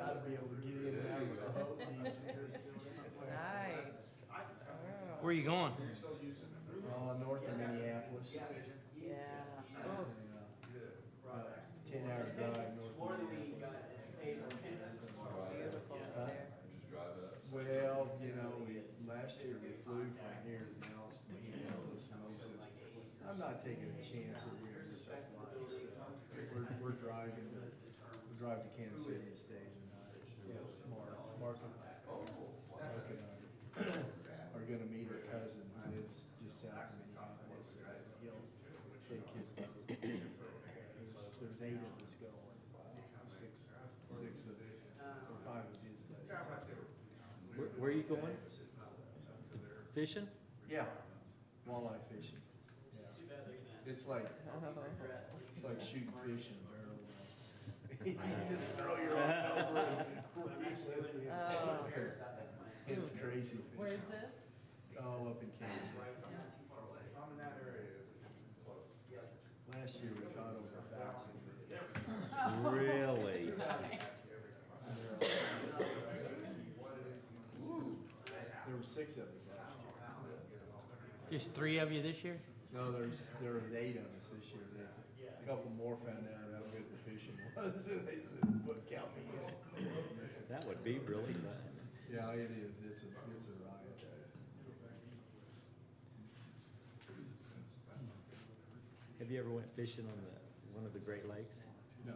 gotta be able to get in and out of the boat these days. Nice. Where are you going? North of Minneapolis. Yeah. Oh, 10-hour drive north of Minneapolis. beautiful up there. Well, last year we flew from here to Dallas to Minneapolis, and he says, I'm not taking a chance that we're gonna miss our flight. So we're driving to Kansas City to stay tonight. Mark and I are gonna meet her cousin who lives just south of Minneapolis, and he'll take his boat. There's 8 of us going, 5 of his buddies. Where are you going? Fishing? Yeah, walleye fishing. Yeah. It's like shooting fish in a barrel. You just throw your own over it. It's crazy fishing. Where's this? Oh, up in Kansas. Last year we caught over 1,000. Really? There were 6 of us last year. Just 3 of you this year? No, there were 8 of us this year. A couple more found out how good the fishing was, and they said, "But count me in." That would be really fun. Yeah, it is. It's a riot. Have you ever went fishing on one of the Great Lakes? No.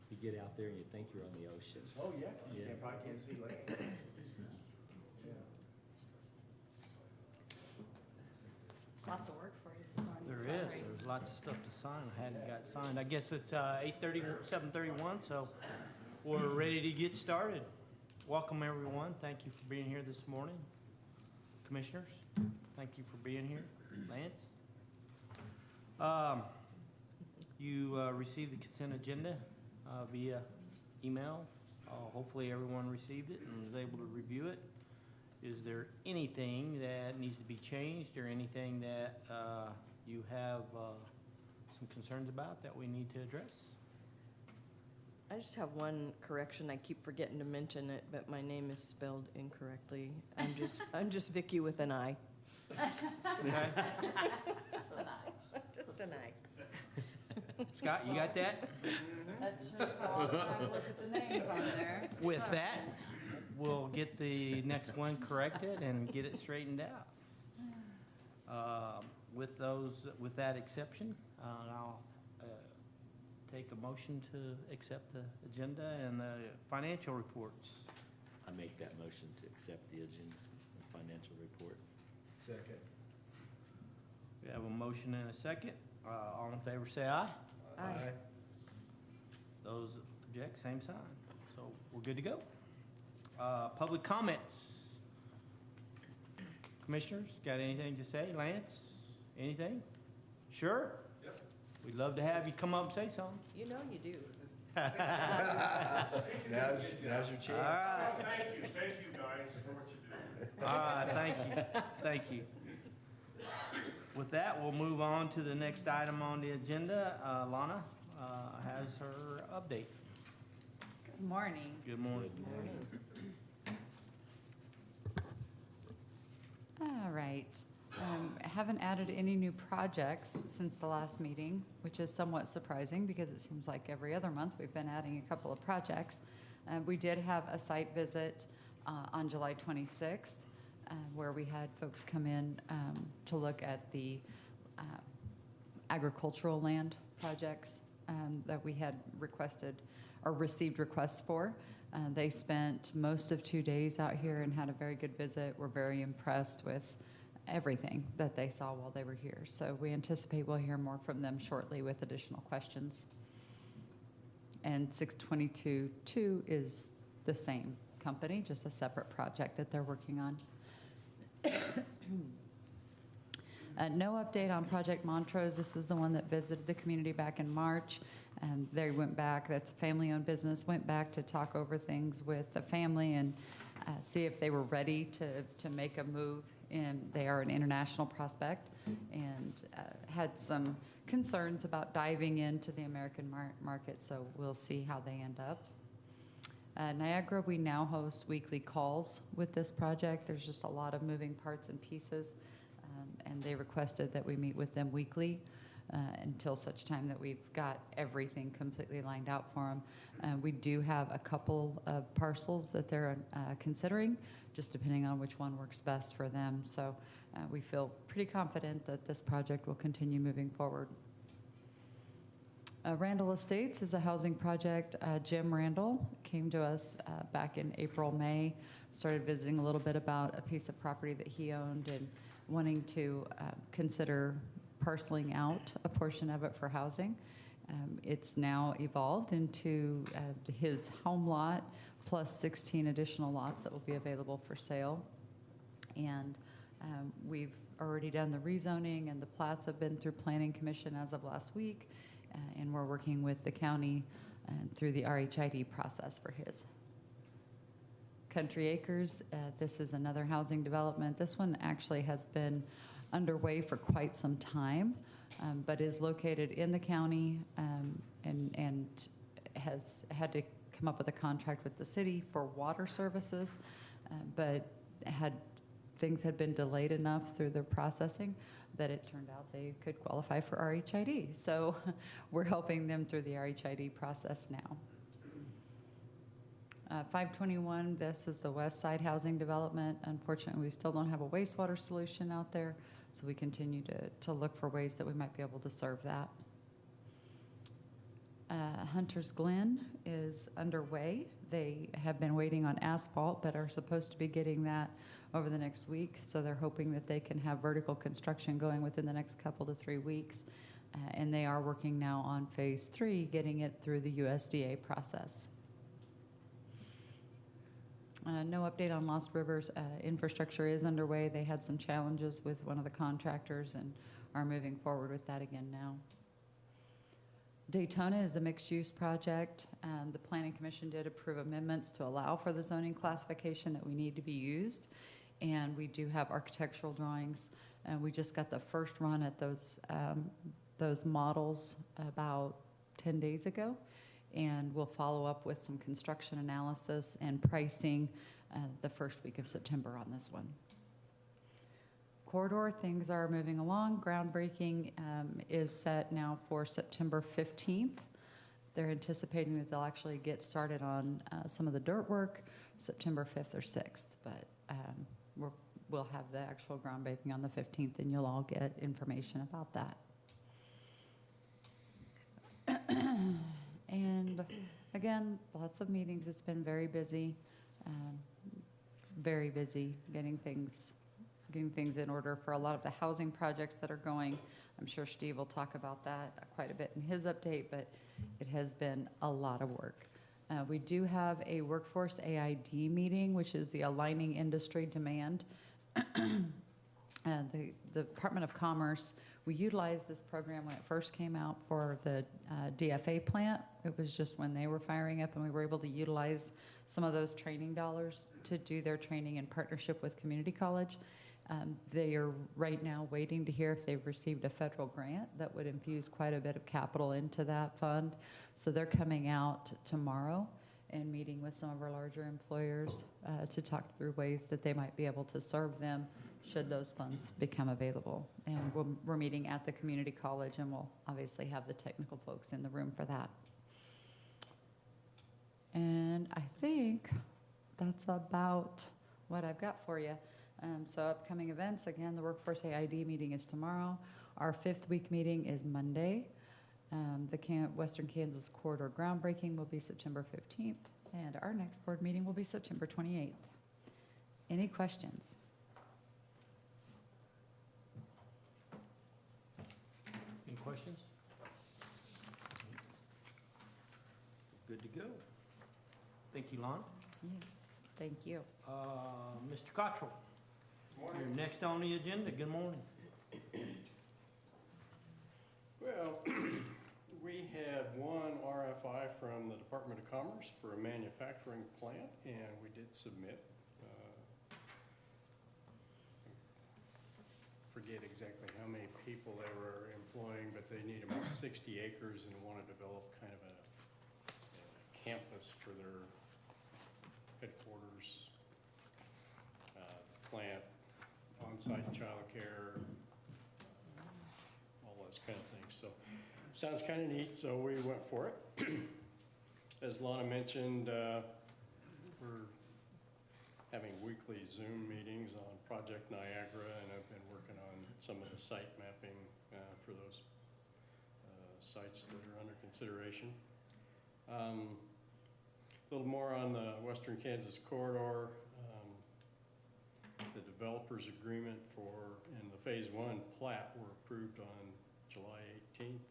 You get out there and you think you're on the ocean. Oh, yeah. Yeah. You probably can't see land. Lots of work for you this morning. There is. Sorry. There's lots of stuff to sign. I hadn't got signed. I guess it's 8:30, 7:31, so we're ready to get started. Welcome, everyone. Thank you for being here this morning. Commissioners, thank you for being here. Lance? You received the consent agenda via email. Hopefully, everyone received it and was able to review it. Is there anything that needs to be changed or anything that you have some concerns about that we need to address? I just have one correction. I keep forgetting to mention it, but my name is spelled incorrectly. I'm just Vicky with an I. Okay. Just an I. Scott, you got that? That shows how often I look at the names on there. With that, we'll get the next one corrected and get it straightened out. With that exception, I'll take a motion to accept the agenda and the financial reports. I make that motion to accept the agenda and financial report. Second. We have a motion and a second. All in favor, say aye. Aye. Those object, same sign. So we're good to go. Public comments. Commissioners, got anything to say? Lance, anything? Sure? Yep. We'd love to have you come up and say something. You know you do. Now's your chance. All right. Thank you guys for what you do. All right, thank you. With that, we'll move on to the next item on the agenda. Lana has her update. Good morning. Good morning. All right. I haven't added any new projects since the last meeting, which is somewhat surprising because it seems like every other month we've been adding a couple of projects. We did have a site visit on July 26th where we had folks come in to look at the agricultural land projects that we had requested or received requests for. They spent most of 2 days out here and had a very good visit. We're very impressed with everything that they saw while they were here. So we anticipate we'll hear more from them shortly with additional questions. And 622-2 is the same company, just a separate project that they're working on. No update on Project Montrose. This is the one that visited the community back in March. And they went back, that's a family-owned business, went back to talk over things with the family and see if they were ready to make a move. And they are an international prospect and had some concerns about diving into the American market. So we'll see how they end up. Niagara, we now host weekly calls with this project. There's just a lot of moving parts and pieces, and they requested that we meet with them weekly until such time that we've got everything completely lined out for them. We do have a couple of parcels that they're considering, just depending on which one works best for them. So we feel pretty confident that this project will continue moving forward. Randall Estates is a housing project. Jim Randall came to us back in April, May, started visiting a little bit about a piece of property that he owned and wanting to consider parceling out a portion of it for housing. It's now evolved into his home lot plus 16 additional lots that will be available for sale. And we've already done the rezoning, and the plats have been through Planning Commission as of last week. And we're working with the county through the RHID process for his. Country Acres, this is another housing development. This one actually has been underway for quite some time, but is located in the county and has had to come up with a contract with the city for water services, but things had been delayed enough through the processing that it turned out they could qualify for RHID. So we're helping them through the RHID process now. 521, this is the West Side Housing Development. Unfortunately, we still don't have a wastewater solution out there, so we continue to look for ways that we might be able to serve that. Hunter's Glen is underway. They have been waiting on asphalt, but are supposed to be getting that over the next week. So they're hoping that they can have vertical construction going within the next couple to 3 weeks. And they are working now on phase 3, getting it through the USDA process. No update on Lost Rivers. Infrastructure is underway. They had some challenges with one of the contractors and are moving forward with that again now. Daytona is the mixed-use project. The Planning Commission did approve amendments to allow for the zoning classification that we need to be used, and we do have architectural drawings. We just got the first run at those models about 10 days ago, and we'll follow up with some construction analysis and pricing the first week of September on this one. Corridor, things are moving along. Groundbreaking is set now for September 15th. They're anticipating that they'll actually get started on some of the dirt work September 5th or 6th, but we'll have the actual groundbreaking on the 15th, and you'll all get information about that. And again, lots of meetings. It's been very busy getting things in order for a lot of the housing projects that are going. I'm sure Steve will talk about that quite a bit in his update, but it has been a lot of work. We do have a workforce AID meeting, which is the Aligning Industry Demand. The Department of Commerce, we utilized this program when it first came out for the DFA plant. It was just when they were firing up, and we were able to utilize some of those training dollars to do their training in partnership with community college. They are right now waiting to hear if they've received a federal grant that would infuse quite a bit of capital into that fund. So they're coming out tomorrow and meeting with some of our larger employers to talk through ways that they might be able to serve them should those funds become available. And we're meeting at the community college, and we'll obviously have the technical folks in the room for that. And I think that's about what I've got for you. So upcoming events, again, the Workforce AID meeting is tomorrow. Our 5th week meeting is Monday. The Western Kansas Corridor groundbreaking will be September 15th, and our next board meeting will be September 28th. Any questions? Any questions? Good to go. Thank you, Lon. Yes, thank you. Mr. Cottrell, you're next on the agenda. Good morning. Well, we had one RFI from the Department of Commerce for a manufacturing plant, and we did submit. Forget exactly how many people they were employing, but they need about 60 acres and want to develop kind of a campus for their headquarters, plant, on-site childcare, all those kind of things. So sounds kind of neat, so we went for it. As Lana mentioned, we're having weekly Zoom meetings on Project Niagara, and I've been working on some of the site mapping for those sites that are under consideration. A little more on the Western Kansas corridor. The developers agreement in the Phase 1 plat were approved on July 18th.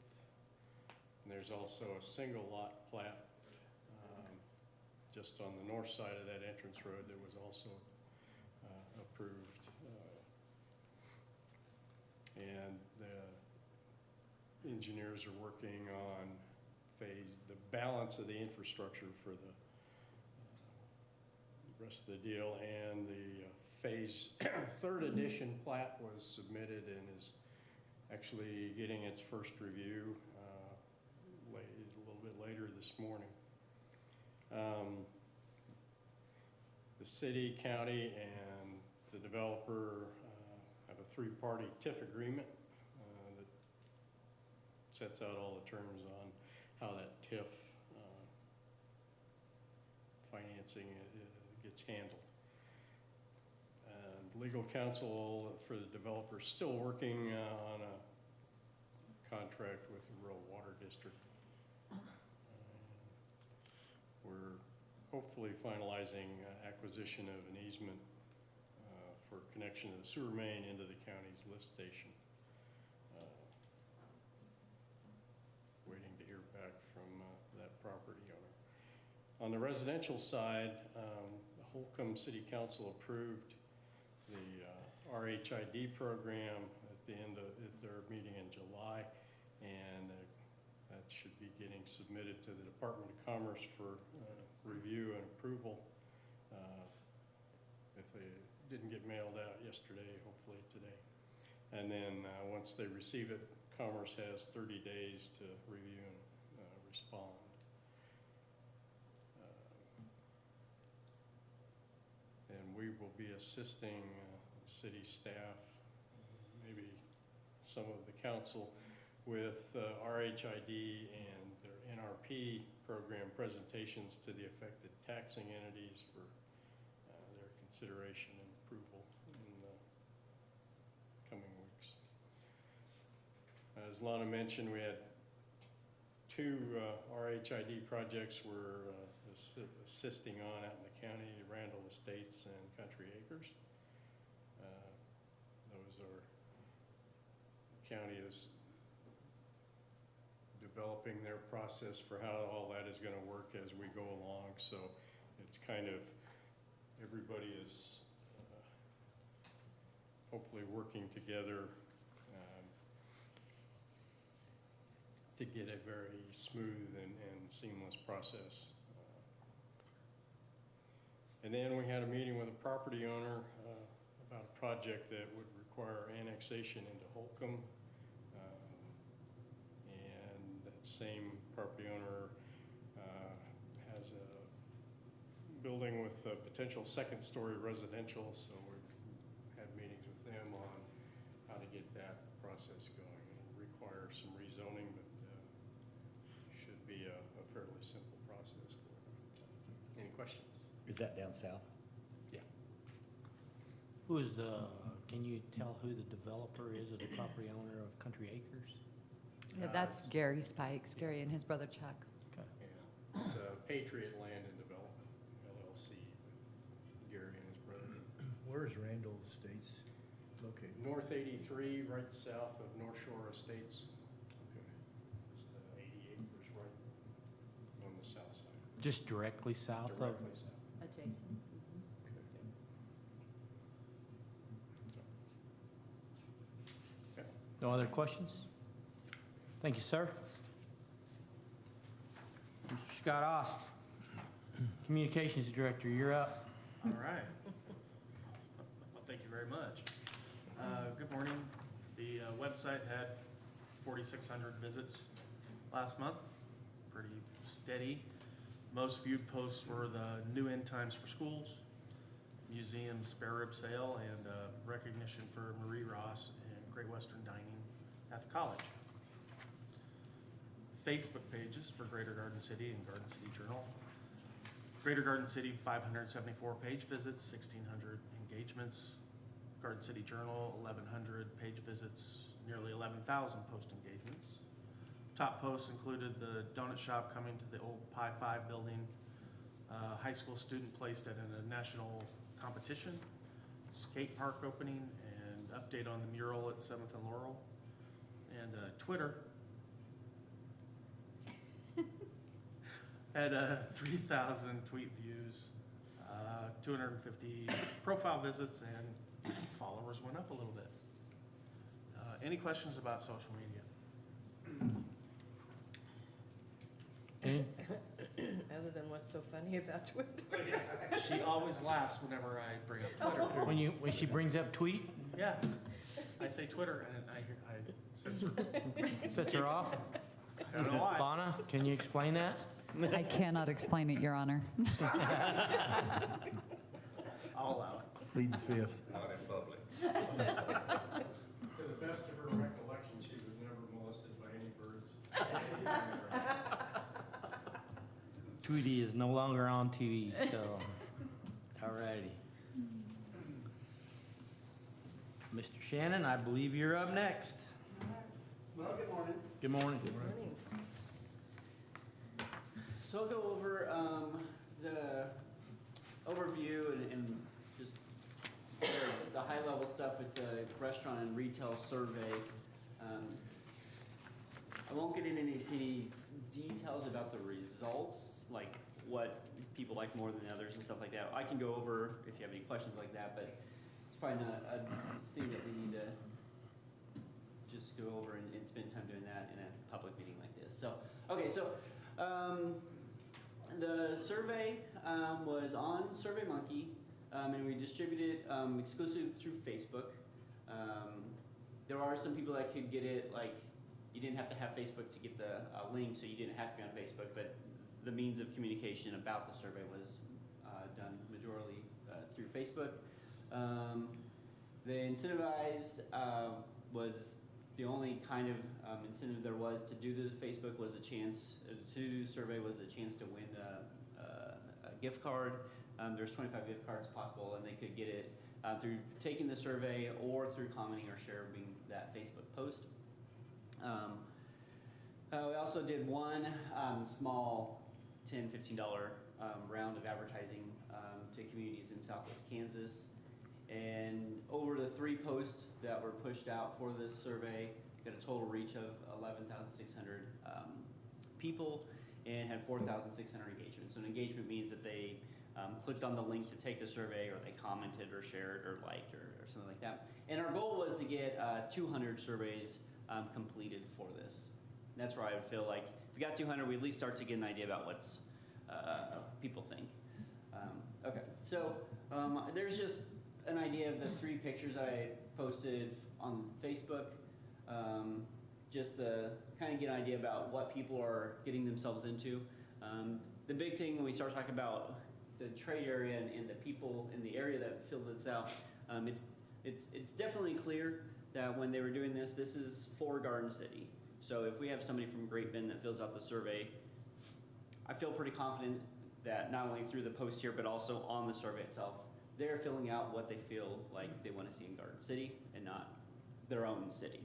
And there's also a single lot plat just on the north side of that entrance road that was also approved. And the engineers are working on the balance of the infrastructure for the rest of the deal. And the Phase 3rd edition plat was submitted and is actually getting its first review a little bit later this morning. The city, county, and the developer have a 3-party TIF agreement that sets out all the terms on how that TIF financing gets handled. Legal counsel for the developer is still working on a contract with the Rural Water District. We're hopefully finalizing acquisition of an easement for connection of the sewer main into the county's lift station. Waiting to hear back from that property owner. On the residential side, the Holcomb City Council approved the RHID program at their meeting in July, and that should be getting submitted to the Department of Commerce for review and approval. If they didn't get mailed out yesterday, hopefully today. And then once they receive it, Commerce has 30 days to review and respond. And we will be assisting city staff, maybe some of the council, with RHID and their NRP program presentations to the affected taxing entities for their consideration and approval in the coming weeks. As Lana mentioned, we had 2 RHID projects we're assisting on out in the county, Randall Estates and Country Acres. Those are, the county is developing their process for how all that is going to work as we go along. So it's kind of, everybody is hopefully working together to get a very smooth and seamless process. And then we had a meeting with a property owner about a project that would require annexation into Holcomb. And that same property owner has a building with a potential 2nd-story residential, so we've had meetings with them on how to get that process going. It'll require some rezoning, but should be a fairly simple process for them. Any questions? Is that down south? Who is can you tell who the developer is or the property owner of Country Acres? Yeah, that's Gary Spikes, Gary and his brother Chuck. Okay. Yeah, it's a Patriot Land and Development, LLC, Gary and his brother. Where is Randall Estates located? North 83, right south of North Shore Estates. Okay. Just 80 acres right on the south side. Just directly south of? Directly south. Adjacent. No other questions? Thank you, sir. Mr. Scott Ost, Communications Director, you're up. All right. Well, thank you very much. Good morning. The website had 4,600 visits last month, pretty steady. Most viewed posts were the new end times for schools, museum spare rib sale, and recognition for Marie Ross and Great Western Dining at the college. Facebook pages for Greater Garden City and Garden City Journal. Greater Garden City, 574 page visits, 1,600 engagements. Garden City Journal, 1,100 page visits, nearly 11,000 post engagements. Top posts included the donut shop coming to the old Pi 5 building, high school student placed at a national competition, skate park opening, and update on the mural at 7th and Laurel, and Twitter had 3,000 tweet views, 250 profile visits, and followers went up a little bit. Any questions about social media? Other than what's so funny about Twitter. She always laughs whenever I bring up Twitter. When she brings up tweet, Yeah, I say Twitter and I censor. sets her off. I don't know why. Lana, can you explain that? I cannot explain it, Your Honor. I'll allow it. Plead the fifth. Not in public. To the best of her recollection, she was never molested by any birds. Tweety is no longer on TV, so, alrighty. Mr. Shannon, I believe you're up next. Well, good morning. Good morning. Morning. So I'll go over the overview and just the high-level stuff with the restaurant and retail survey. I won't get into any details about the results, like what people like more than others and stuff like that. I can go over if you have any questions like that, but it's probably not a thing that we need to just go over and spend time doing that in a public meeting like this. So, okay, so the survey was on SurveyMonkey, and we distributed it exclusively through Facebook. There are some people that could get it, like, you didn't have to have Facebook to get the link, so you didn't have to be on Facebook, but the means of communication about the survey was done majorly through Facebook. The incentivized was the only kind of incentive there was to do the Facebook was a chance, to do the survey was a chance to win a gift card. There's 25 gift cards possible, and they could get it through taking the survey or through commenting or sharing that Facebook post. We also did one small $10, $15 round of advertising to communities in Southwest Kansas. And over the 3 posts that were pushed out for this survey, got a total reach of 11,600 people and had 4,600 engagements. So an engagement means that they clicked on the link to take the survey, or they commented or shared or liked or something like that. And our goal was to get 200 surveys completed for this. And that's where I would feel like if we got 200, we at least start to get an idea about what's people think. Okay, so there's just an idea of the 3 pictures I posted on Facebook, just to kind of get an idea about what people are getting themselves into. The big thing when we start talking about the trade area and the people in the area that fill this out, it's definitely clear that when they were doing this, this is for Garden City. So if we have somebody from Great Bend that fills out the survey, I feel pretty confident that not only through the post here, but also on the survey itself, they're filling out what they feel like they want to see in Garden City and not their own city.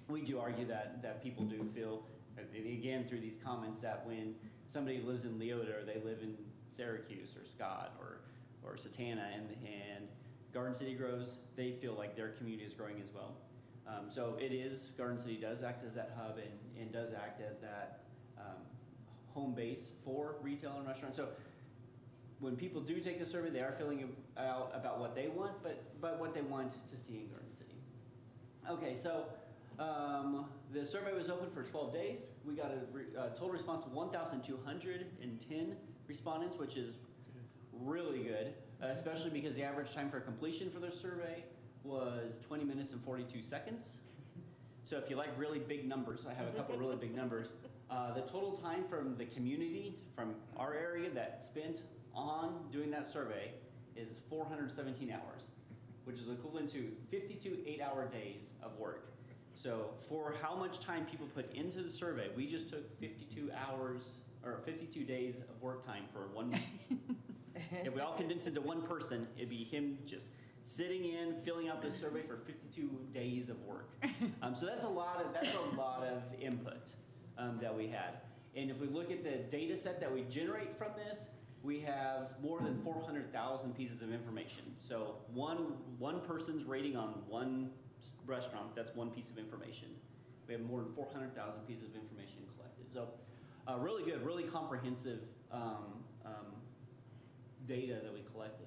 We do argue that people do feel, again, through these comments, that when somebody lives in Leota or they live in Syracuse or Scott or Satana and Garden City grows, they feel like their community is growing as well. So it is, Garden City does act as that hub and does act as that home base for retail and restaurants. So when people do take the survey, they are filling out about what they want, but what they want to see in Garden City. Okay, so the survey was open for 12 days. We got a total response of 1,210 respondents, which is really good, especially because the average time for completion for the survey was 20 minutes and 42 seconds. So if you like really big numbers, I have a couple really big numbers. The total time from the community, from our area that spent on doing that survey is 417 hours, which is equivalent to 52 8-hour days of work. So for how much time people put into the survey, we just took 52 hours, or 52 days of work time for one. If we all condensed it to one person, it'd be him just sitting in, filling out this survey for 52 days of work. So that's a lot of input that we had. And if we look at the data set that we generate from this, we have more than 400,000 pieces of information. So one person's rating on one restaurant, that's one piece of information. We have more than 400,000 pieces of information collected. So really good, really comprehensive data that we collected.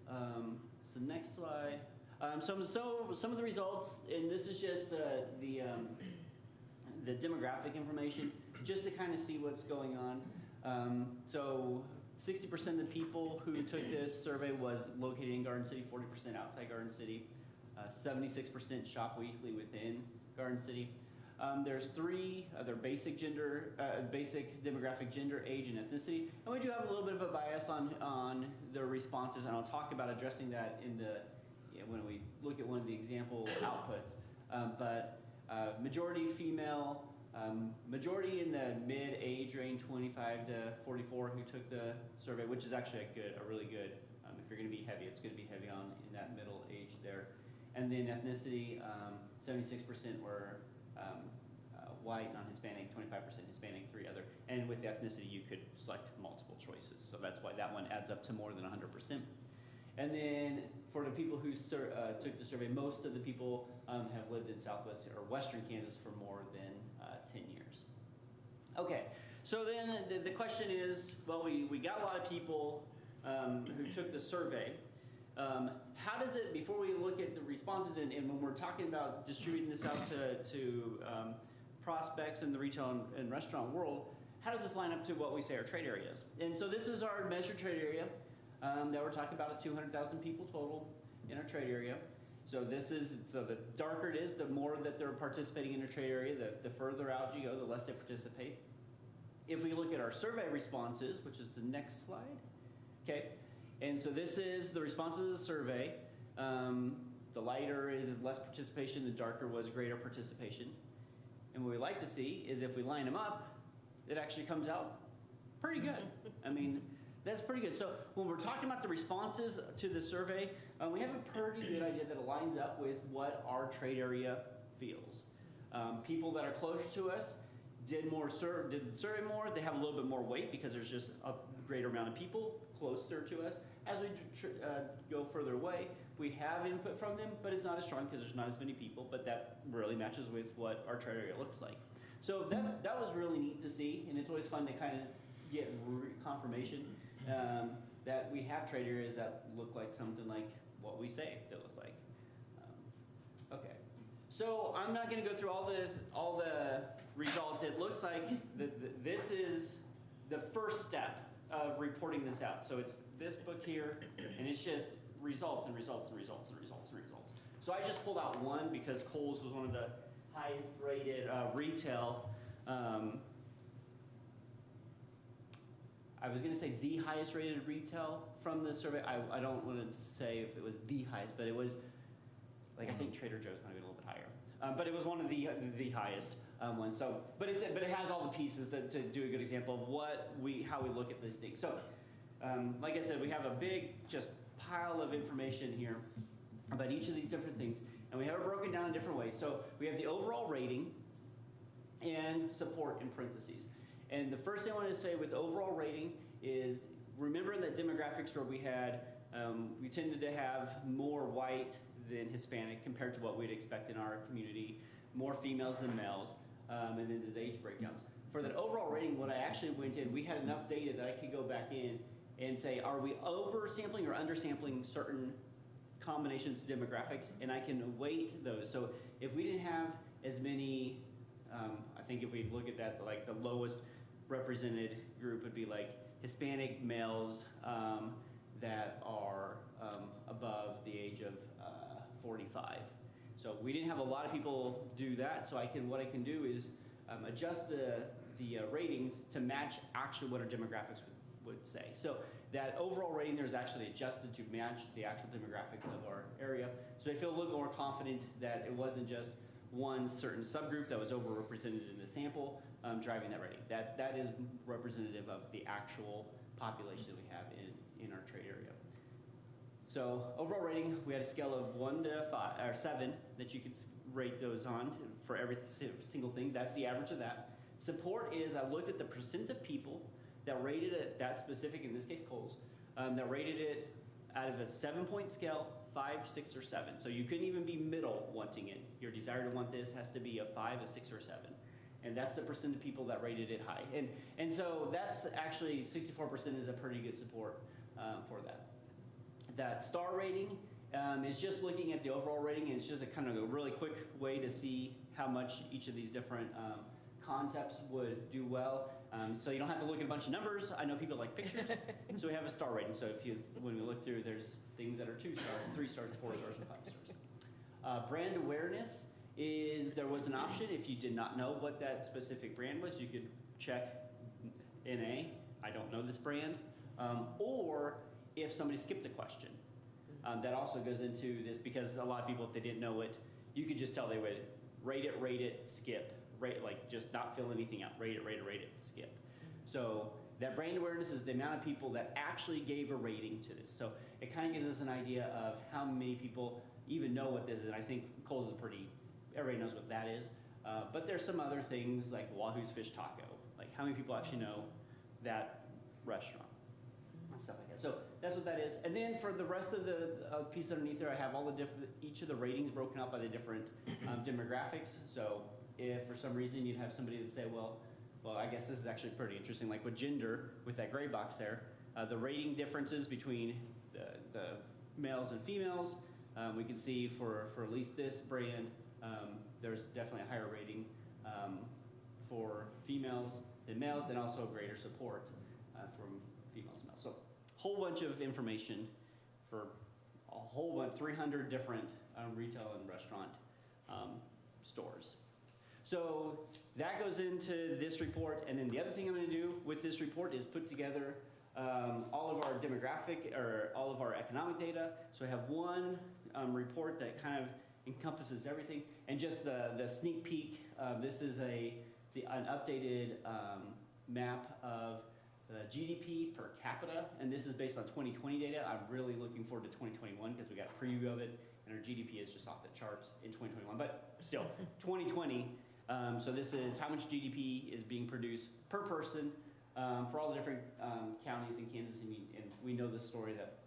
So next slide. Some of the results, and this is just the demographic information, just to kind of see what's going on. So 60% of the people who took this survey was located in Garden City, 40% outside Garden City, 76% shop weekly within Garden City. There's three other basic demographic: gender, age, and ethnicity. And we do have a little bit of a bias on the responses, and I'll talk about addressing that in when we look at one of the example outputs. But majority female, majority in the mid-age range, 25 to 44, who took the survey, which is actually a really good. If you're going to be heavy, it's going to be heavy on in that middle age there. And then ethnicity, 76% were white, non-Hispanic, 25% Hispanic, 3 other. And with ethnicity, you could select multiple choices. So that's why that one adds up to more than 100%. And then for the people who took the survey, most of the people have lived in Southwest or Western Kansas for more than 10 years. Okay, so then the question is, well, we got a lot of people who took the survey. How does it, before we look at the responses, and when we're talking about distributing this out to prospects in the retail and restaurant world, how does this line up to what we say our trade areas? And so this is our measured trade area that we're talking about, 200,000 people total in our trade area. So the darker it is, the more that they're participating in a trade area, the further out you go, the less they participate. If we look at our survey responses, which is the next slide, okay, and so this is the responses of the survey. The lighter is less participation, the darker was greater participation. And what we like to see is if we line them up, it actually comes out pretty good. I mean, that's pretty good. So when we're talking about the responses to the survey, we have a pretty good idea that it lines up with what our trade area feels. People that are closer to us did survey more. They have a little bit more weight because there's just a greater amount of people closer to us. As we go further away, we have input from them, but it's not as strong because there's not as many people, but that really matches with what our trade area looks like. So that was really neat to see, and it's always fun to kind of get confirmation that we have trade areas that look like something like what we say they look like. Okay, so I'm not going to go through all the results. It looks like this is the first step of reporting this out. So it's this book here, and it's just results and results and results and results and results. So I just pulled out one because Kohl's was one of the highest rated retail. I was going to say the highest rated retail from the survey. I don't want to say if it was the highest, but it was, like, I think Trader Joe's might be a little bit higher. But it was one of the highest ones. So, but it has all the pieces to do a good example of how we look at these things. So, like I said, we have a big just pile of information here about each of these different things, and we have it broken down in different ways. So we have the overall rating and support in parentheses. And the first thing I want to say with overall rating is, remember that demographics where we had, we tended to have more white than Hispanic compared to what we'd expect in our community, more females than males, and then there's age breakdowns. For that overall rating, what I actually went in, we had enough data that I could go back in and say, are we oversampling or undersampling certain combinations of demographics, and I can weight those. So if we didn't have as many, I think if we look at that, like the lowest represented group would be like Hispanic males that are above the age of 45. So we didn't have a lot of people do that, so what I can do is adjust the ratings to match actually what our demographics would say. So that overall rating there is actually adjusted to match the actual demographics of our area. So I feel a little more confident that it wasn't just one certain subgroup that was overrepresented in the sample driving that rating. That is representative of the actual population that we have in our trade area. So overall rating, we had a scale of 1 to 5 or 7 that you could rate those on for every single thing. That's the average of that. Support is I looked at the percent of people that rated it, that specific, in this case Kohl's, that rated it out of a 7-point scale, 5, 6, or 7. So you couldn't even be middle wanting it. Your desire to want this has to be a 5, a 6, or a 7. And that's the percent of people that rated it high. And so that's actually 64% is a pretty good support for that. That star rating is just looking at the overall rating, and it's just a kind of a really quick way to see how much each of these different concepts would do well. So you don't have to look at a bunch of numbers. I know people like pictures, so we have a star rating. So when we look through, there's things that are 2 stars, 3 stars, 4 stars, and 5 stars. Brand awareness is there was an option if you did not know what that specific brand was, you could check NA, I don't know this brand, or if somebody skipped a question. That also goes into this because a lot of people, if they didn't know it, you could just tell they would rate it, skip. Rate, like just not fill anything out. Rate it, skip. So that brand awareness is the amount of people that actually gave a rating to this. So it kind of gives us an idea of how many people even know what this is. And I think Kohl's is everybody knows what that is. But there's some other things like Wahoo's Fish Taco. Like how many people actually know that restaurant? And stuff like that. So that's what that is. And then for the rest of the piece underneath there, I have all the different, each of the ratings broken out by the different demographics. So if for some reason you'd have somebody that say, well, I guess this is actually pretty interesting, like with gender, with that gray box there, the rating differences between the males and females, we can see for at least this brand, there's definitely a higher rating for females than males, and also greater support from females and males. So a whole bunch of information for a whole bunch, 300 different retail and restaurant stores. So that goes into this report, and then the other thing I'm going to do with this report is put together all of our demographic or all of our economic data. So I have one report that kind of encompasses everything, and just the sneak peek. This is an updated map of the GDP per capita, and this is based on 2020 data. I'm really looking forward to 2021 because we got a preview of it, and our GDP is just off the charts in 2021. But still, 2020. So this is how much GDP is being produced per person for all the different counties in Kansas. And we know the story that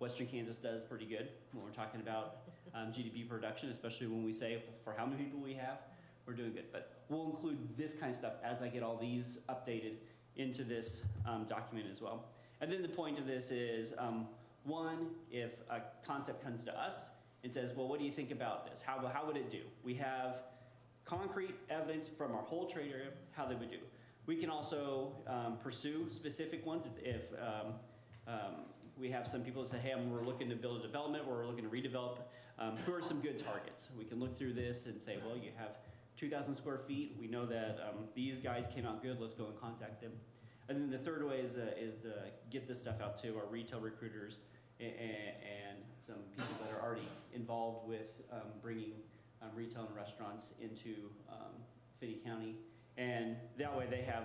Western Kansas does pretty good when we're talking about GDP production, especially when we say for how many people we have, we're doing good. But we'll include this kind of stuff as I get all these updated into this document as well. And then the point of this is, one, if a concept comes to us and says, well, what do you think about this? How would it do? We have concrete evidence from our whole trade area, how they would do. We can also pursue specific ones if we have some people that say, hey, we're looking to build a development, or we're looking to redevelop. Who are some good targets? We can look through this and say, well, you have 2,000 square feet. We know that these guys came out good. Let's go and contact them. And then the third way is to get this stuff out to our retail recruiters and some people that are already involved with bringing retail and restaurants into Finney County. And that way they have,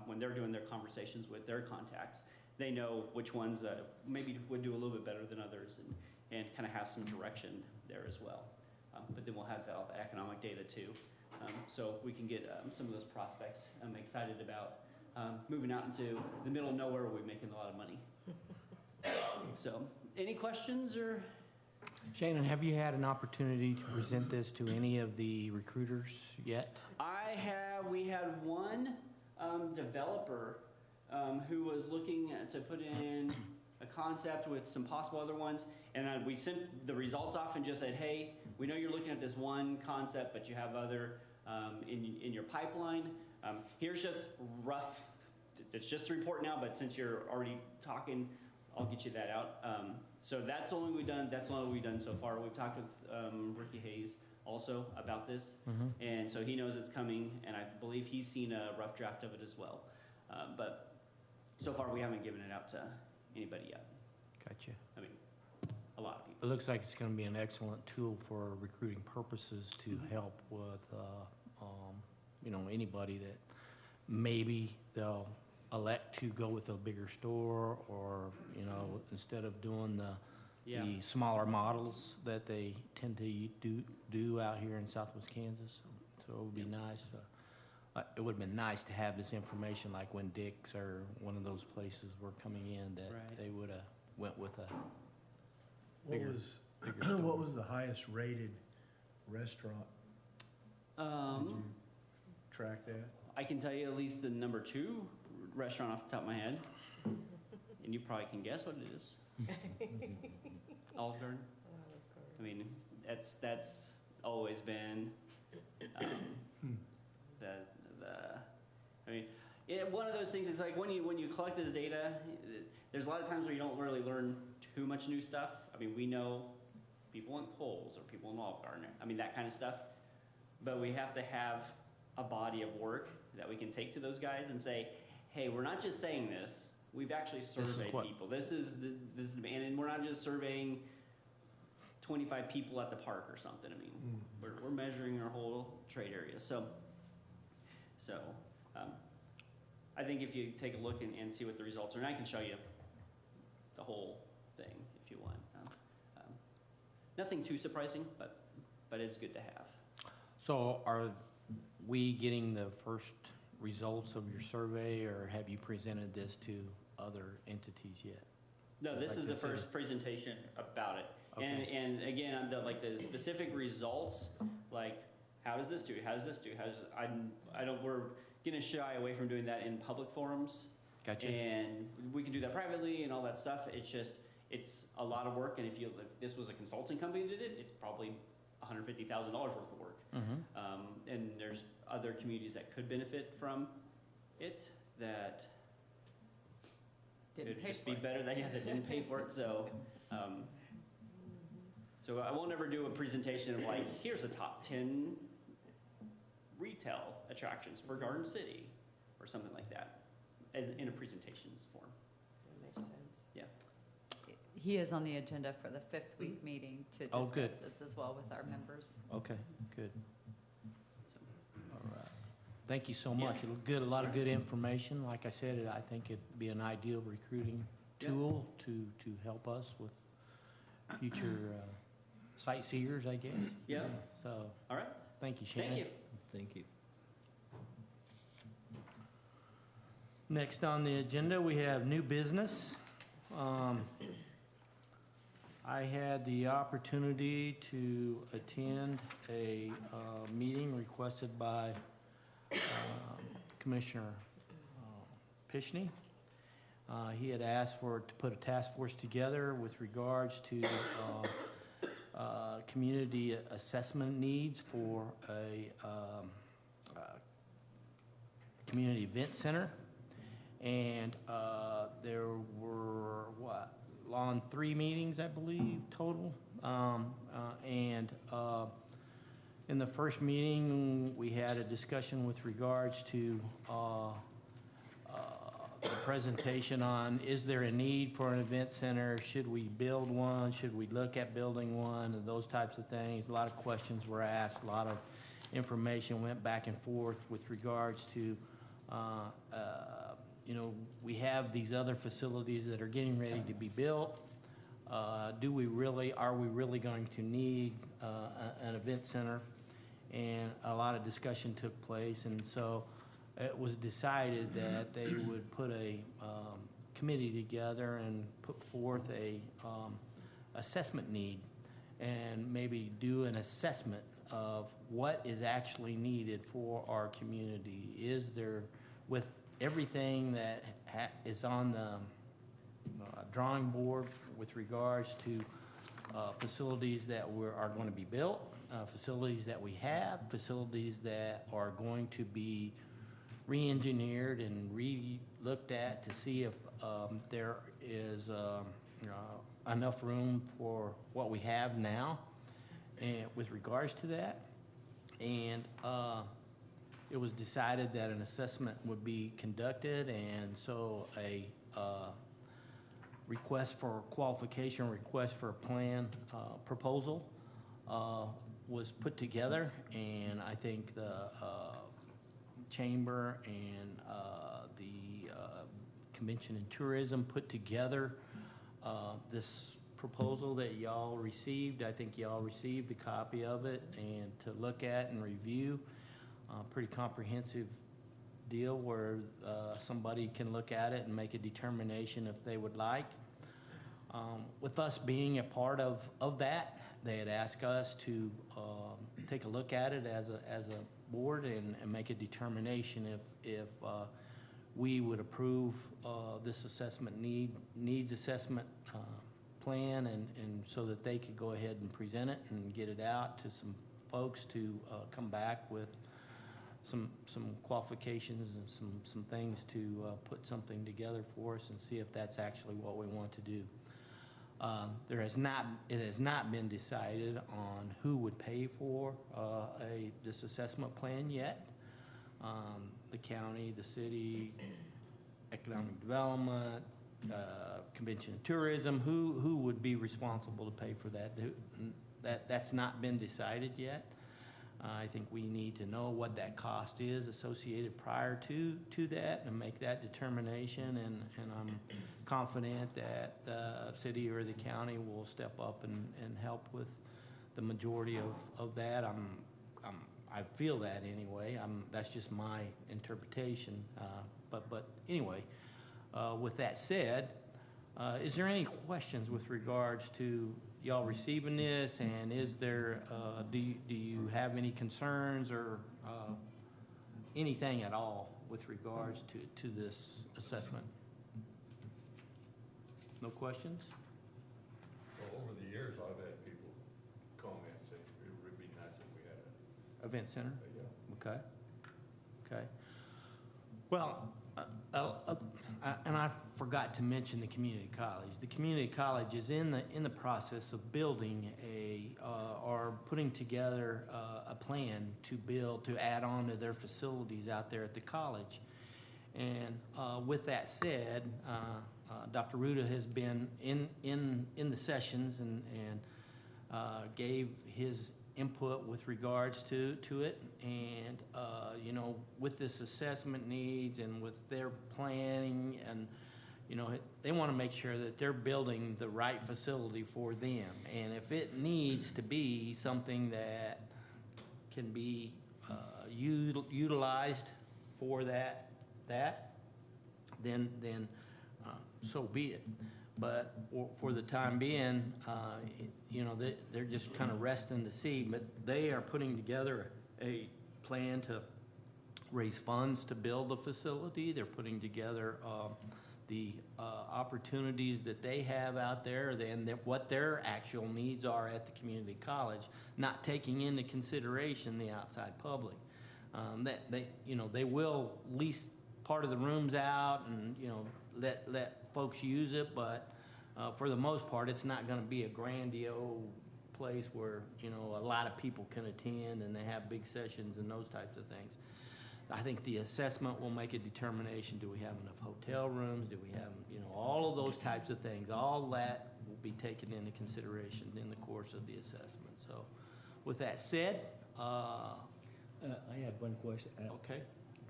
when they're doing their conversations with their contacts, they know which ones maybe would do a little bit better than others, and kind of have some direction there as well. But then we'll have all the economic data too. So we can get some of those prospects excited about moving out into the middle of nowhere where we're making a lot of money. So any questions or? Shannon, have you had an opportunity to present this to any of the recruiters yet? We had one developer who was looking to put in a concept with some possible other ones, and we sent the results off and just said, hey, we know you're looking at this one concept, but you have other in your pipeline. Here's just rough, it's just a report now, but since you're already talking, I'll get you that out. So that's the only we've done. That's the only we've done so far. We've talked with Ricky Hayes also about this. Mhm. And so he knows it's coming, and I believe he's seen a rough draft of it as well. But so far, we haven't given it out to anybody yet. Gotcha. I mean, a lot of people. It looks like it's gonna be an excellent tool for recruiting purposes to help with, you know, anybody that maybe they'll elect to go with a bigger store, or, you know, instead of doing Yeah. the smaller models that they tend to do out here in southwest Kansas. So it would be nice to, it would've been nice to have this information, like when Dick's or one of those places were coming in, that Right. they would've went with a What bigger- was, bigger what store. was the highest rated restaurant? Did you track that? I can tell you at least the number 2 restaurant off the top of my head, and you probably can guess what it is. Olive Garden. I mean, that's always been I mean, one of those things. It's like when you collect this data, there's a lot of times where you don't really learn too much new stuff. I mean, we know people in Kohl's or people in Olive Garden. I mean, that kind of stuff. But we have to have a body of work that we can take to those guys and say, hey, we're not just saying this. We've actually is surveyed what- people. This is and we're not just surveying 25 people at the park or something. I mean, we're measuring our whole trade area. So I think if you take a look and see what the results are, and I can show you the whole thing if you want. Nothing too surprising, but it's good to have. So are we getting the first results of your survey, or have you presented this to other entities yet? No, this Like is the consider- first presentation about it. Okay. And again, the specific results, like, how does this do? How does this do? We're gonna shy away from doing that in public forums. Gotcha. And we can do that privately and all that stuff. It's a lot of work, and if this was a consulting company that did it, it's probably $150,000 worth of work. Mm-hmm. And there's other communities that could benefit from it that Didn't it'd pay just for be it. better that, they didn't pay for it, so. So I won't ever do a presentation of like, here's the top 10 retail attractions for Garden City, or something like that, as in a presentation form. That makes sense. Yeah. He is on the agenda for the 5th week meeting to Oh, good. discuss this as well with our members. Okay, good. So, All right. Thank you so Yeah. much. It'll good, a lot of good information. Like I said, I think it'd be an ideal recruiting Yeah. tool to help us with future sightseers, I guess. Yeah. So, all right, thank you, Shannon. thank you. Thank you. Next on the agenda, we have new business. I had the opportunity to attend a meeting requested by Commissioner Pishney. He had asked to put a task force together with regards to community assessment needs for a community event center. And there were, on 3 meetings, I believe, total. In the first meeting, we had a discussion with regards to the presentation on, is there a need for an event center? Should we build one? Should we look at building one? And those types of things. A lot of questions were asked. A lot of information went back and forth with regards to we have these other facilities that are getting ready to be built. Are we really going to need an event center? And a lot of discussion took place, and so it was decided that they would put a committee together and put forth a assessment need, and maybe do an assessment of what is actually needed for our community. Is there, with everything that is on the drawing board with regards to facilities that are going to be built, facilities that we have, facilities that are going to be re-engineered and re-looked at to see if there is enough room for what we have now. and with regards to that. And it was decided that an assessment would be conducted, and so a request for qualification, request for a plan proposal was put together, and I think the Chamber and the Convention and Tourism put together this proposal that y'all received. I think y'all received a copy of it and to look at and review. Pretty comprehensive deal where somebody can look at it and make a determination if they would like. With us being a part of that, they had asked us to take a look at it as a board and make a determination if we would approve this needs assessment plan, and so that they could go ahead and present it and get it out to some folks to come back with some qualifications and some things to put something together for us and see if that's actually what we want to do. It has not been decided on who would pay for this assessment plan yet. The county, the city, economic development, convention and tourism, who would be responsible to pay for that? That's not been decided yet. I think we need to know what that cost is associated prior to that and make that determination, and I'm confident that the city or the county will step up and help with the majority of that. I feel that anyway. That's just my interpretation. But anyway, with that said, is there any questions with regards to y'all receiving this, and is there, do you have any concerns or anything at all with regards to this assessment? No questions? Well, over the years, I've had people comment and say it would be nice if we had it. Event center? Yeah. Okay. Okay. Well, and I forgot to mention the community college. The community college is in the process of building or putting together a plan to add on to their facilities out there at the college. And with that said, Dr. Ruda has been in the sessions and gave his input with regards to it, and with this assessment needs and with their planning, and they want to make sure that they're building the right facility for them, and if it needs to be something that can be utilized for that then so be it. But for the time being, they're just kind of resting to see, but they are putting together a plan to raise funds to build the facility. They're putting together the opportunities that they have out there, and what their actual needs are at the community college, not taking into consideration the outside public. That they will lease part of the rooms out and let folks use it, but for the most part, it's not going to be a grandiose place where a lot of people can attend and they have big sessions and those types of things. I think the assessment will make a determination: do we have enough hotel rooms? Do we have all of those types of things? All that will be taken into consideration in the course of the assessment. So, with that said, I had one question. Okay.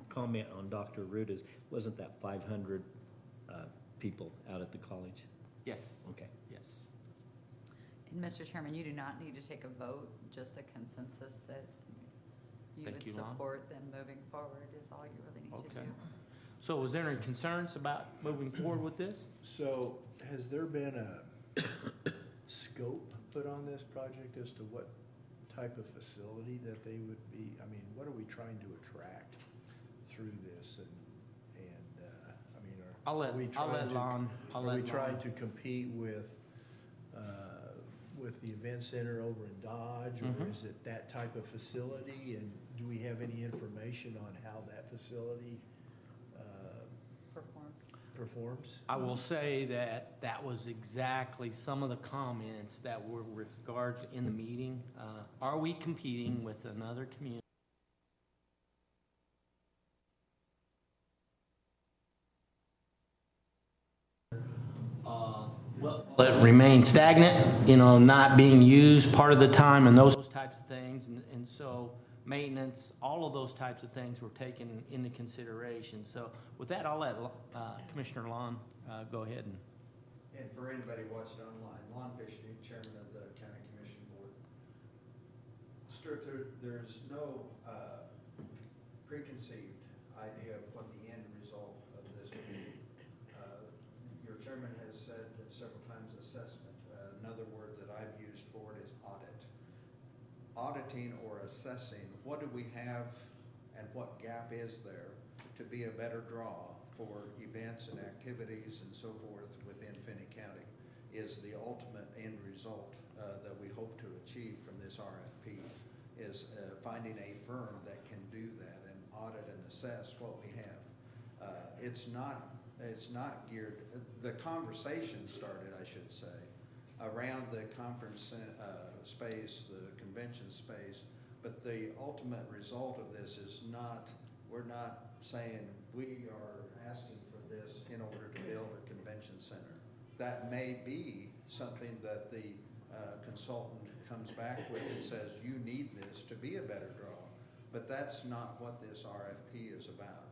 Comment on Dr. Ruda's. Wasn't that 500 people out at the college? Yes. Okay. Yes. And Mr. Chairman, you do not need to take a vote, just a consensus that you Thank would you, Lon. support them moving forward is all you really need to Okay. do. So, was there any concerns about moving forward with this? So has there been a scope put on this project as to what type of facility that they would be? I mean, what are we trying to attract through this? And I'll let Lon. Are we trying to compete with the event center over in Dodge, or Mhm. is it that type of facility? And do we have any information on how that facility Performs. performs. I will say that that was exactly some of the comments that were regards in the meeting. Are we competing with another community? Will it remain stagnant, you know, not being used part of the time and those types of things? And so maintenance, all of those types of things were taken into consideration. So with that, I'll let Commissioner Lon go ahead and. And for anybody watching online, Lon Bishop, Chairman of the County Commission Board. There's no preconceived idea of what the end result of this will be. Your chairman has said several times assessment. Another word that I've used for it is audit. Auditing or assessing, what do we have and what gap is there to be a better draw for events and activities and so forth within Finney County is the ultimate end result that we hope to achieve from this RFP, is finding a firm that can do that and audit and assess what we have. It's not geared, the conversation started, I should say, around the conference space, the convention space, but the ultimate result of this is not, we're not saying we are asking for this in order to build a convention center. That may be something that the consultant comes back with and says, you need this to be a better draw, but that's not what this RFP is about.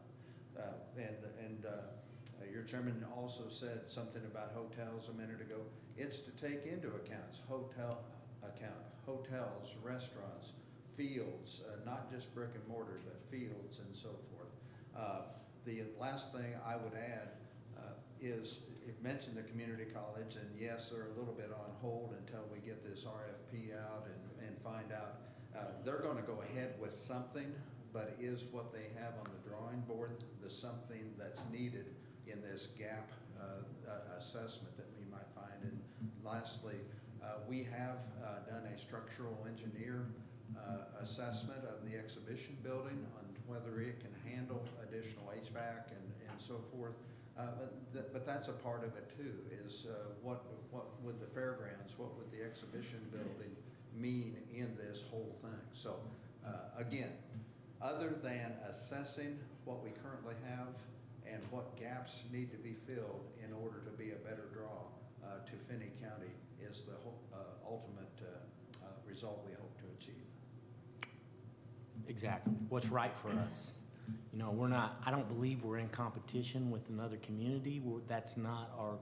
Your chairman also said something about hotels a minute ago. It's to take into account hotels, restaurants, fields, not just brick and mortar, but fields and so forth. The last thing I would add is it mentioned the community college, and yes, they're a little bit on hold until we get this RFP out and find out. They're going to go ahead with something, but is what they have on the drawing board the something that's needed in this gap assessment that we might find? And lastly, we have done a structural engineer assessment of the exhibition building on whether it can handle additional HVAC and so forth. But that's a part of it too, is what would the fairgrounds, what would the exhibition building mean in this whole thing? So again, other than assessing what we currently have and what gaps need to be filled in order to be a better draw to Finney County is the ultimate result we hope to achieve. Exactly. What's right for us. You know, we're not, I don't believe we're in competition with another community. That's not our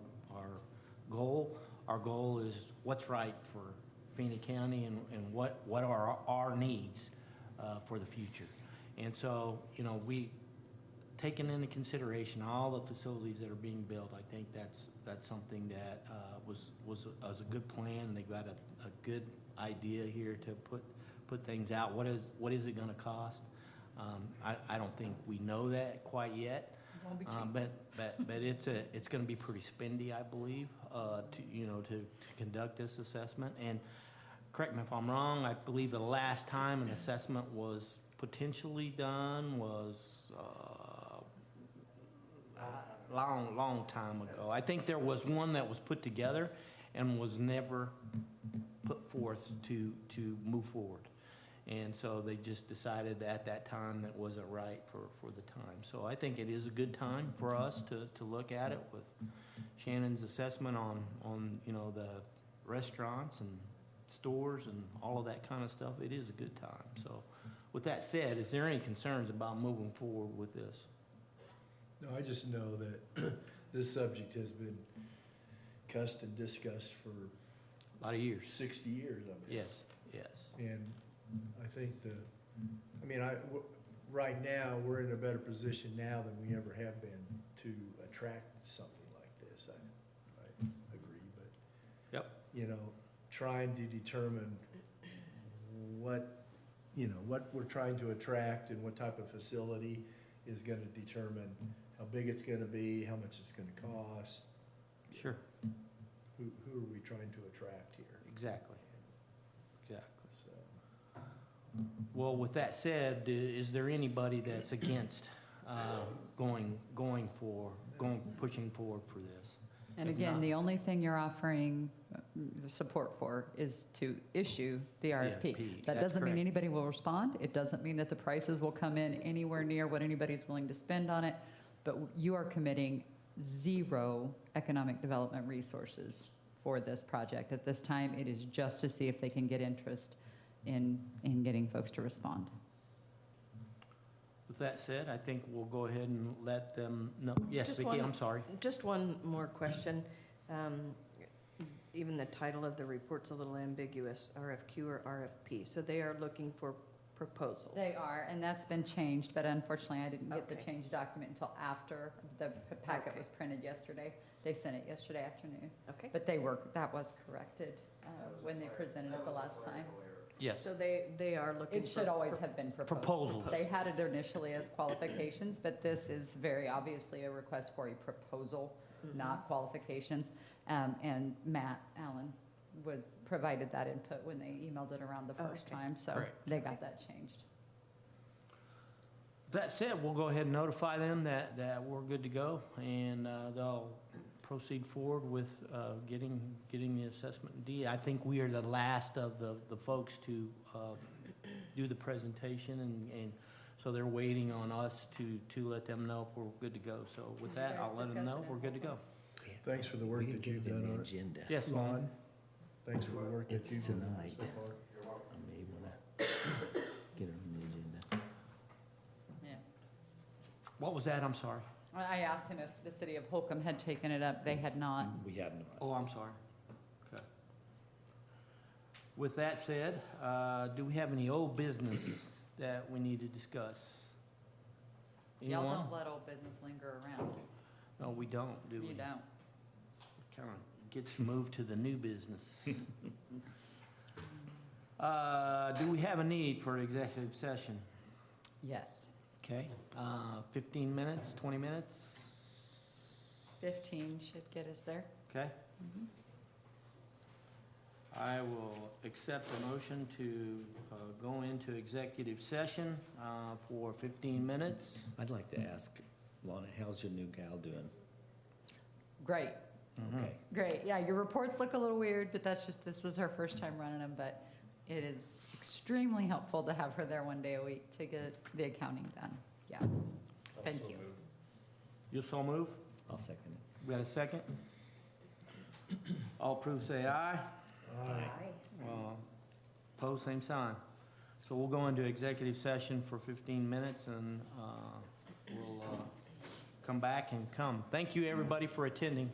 goal. Our goal is what's right for Finney County and what are our needs for the future. And so, you know, we taking into consideration all the facilities that are being built, I think that's something that was a good plan. They've got a good idea here to put things out. What is it going to cost? I don't think we know that quite yet. Won't be cheap. But it's going to be pretty spendy, I believe, to conduct this assessment. And correct me if I'm wrong, I believe the last time an assessment was potentially done was long time ago. I think there was one that was put together and was never put forth to move forward. And so they just decided at that time that wasn't right for the time. So I think it is a good time for us to look at it with Shannon's assessment on you know, the restaurants and stores and all of that kind of stuff. It is a good time. So with that said, is there any concerns about moving forward with this? No, I just know that this subject has been cussed and discussed for A lot of years. 60 years, I mean. Yes. And I think right now, we're in a better position now than we ever have been to attract something like this. I agree, but. Yep. You know, trying to determine what we're trying to attract and what type of facility is gonna determine how big it's gonna be, how much it's gonna cost. Sure. Who are we trying to attract here? Exactly. So, Well, with that said, is there anybody that's against going for pushing forward for this. And If again, not- the only thing you're offering the support for is to issue the RFP. RFP, That that's doesn't mean correct. anybody will respond. It doesn't mean that the prices will come in anywhere near what anybody's willing to spend on it. But you are committing 0 economic development resources for this project. At this time, it is just to see if they can get interest in getting folks to respond. With that said, I think we'll go ahead and let them know. Yes, Just Vicki, one- I'm sorry. Just one more question. Even the title of the report's a little ambiguous, RFQ or RFP. So they are looking for proposals. They are, and that's been changed, but unfortunately, I didn't get the Okay. change document until after the packet Okay. was printed yesterday. They sent it yesterday afternoon. Okay. But that was corrected when they presented it the last time. Yes. So they are looking It for. should always have been proposals. Proposals. They had it initially as qualifications, but this is very obviously a request for a proposal, not qualifications. And Matt Allen provided that input when they emailed it around the first Okay. time, so Correct. they got that changed. That said, we'll go ahead and notify them that we're good to go, and they'll proceed forward with getting the assessment deed. I think we are the last of the folks to do the presentation, and so they're waiting on us to let them know if we're good to go. So with Did you that, guys I'll let them discuss know it in we're good to go. Thanks for the work We that didn't you've get it in done the on it. agenda. Yes, Lon? Lon, thanks for the work that It's you've done on it so tonight. far. I may wanna get it on the agenda. Yeah. What was that? I'm sorry. I asked him if the city of Holcomb had taken it up. They had not. We have not. Oh, I'm sorry. Okay. With that said, do we have any old business that we need to discuss? Y'all Anyone? don't let old business linger around. No, we don't, do we? You don't. Kind of gets moved to the new business. Do we have a need for executive session? Yes. Okay, 15 minutes, 20 minutes? 15 should get us there. Okay. I will accept the motion to go into executive session for 15 minutes. I'd like to ask, Lana, how's your new gal doing? Great, Okay. great. Yeah, your reports look a little weird, but that's just, this was her first time running them, but it is extremely helpful to have her there one day a week to get the accounting done. Yeah. Thank you. You so move? I'll second it. We got a second? All approve, say aye. Pose same sign. So we'll go into executive session for 15 minutes, and we'll come back and come. Thank you, everybody, for attending.